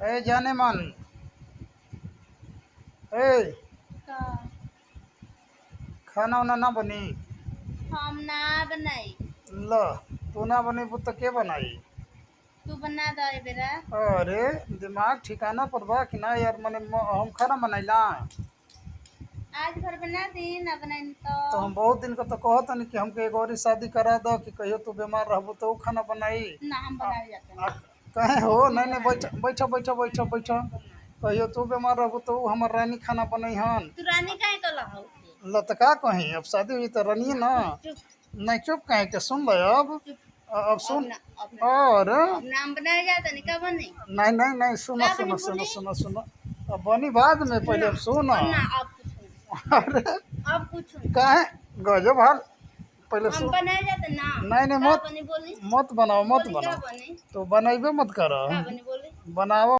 ए जाने मन ए का खाना वाना ना बनी। हम ना बनाई। ल तू ना बनी तो के बनाई। तू बना दो ए बेरा। अरे दिमाग ठिकाना पर बा कि ना यार मने हम खाना बनाइला। आज भर बना दी ना बनाई तो हम बहुत दिन का तो कहत नहीं कि हमके एगो और शादी करा दो कि कहियो तू बीमार रहबो तो ऊ खाना बनाई। ना हम आ, बना जाते आ, हैं। कहे हो हम नहीं नहीं बना बैठ बैठ बैठ बैठ बैठ कहियो तू बीमार रहबो तो ऊ हमर रानी खाना बनई हन। तू रानी काहे तो लहाऊ थे। ल त का कहीं अब शादी हुई तो रानी ना। चुप नहीं चुप कहे के सुन ले अब। चुप। अब सुन। अब ना और अब ना हम बनाए जाते नहीं। कब बनी नहीं नहीं नहीं सुनो का सुनो बनी सुनो बोली। सुनो सुनो अब बनी बाद में पहले ना अब सुन। अब ना अब कुछ नहीं। अरे अब कुछ नहीं। काहे गजब हाल पहले हम सुन। बनाए जाते ना। नहीं नहीं का मत बनी बोली। मत बनाओ मत बोली का बनाओ बनी। तो बनाइबे मत करो का बनी बोली। बनाओ।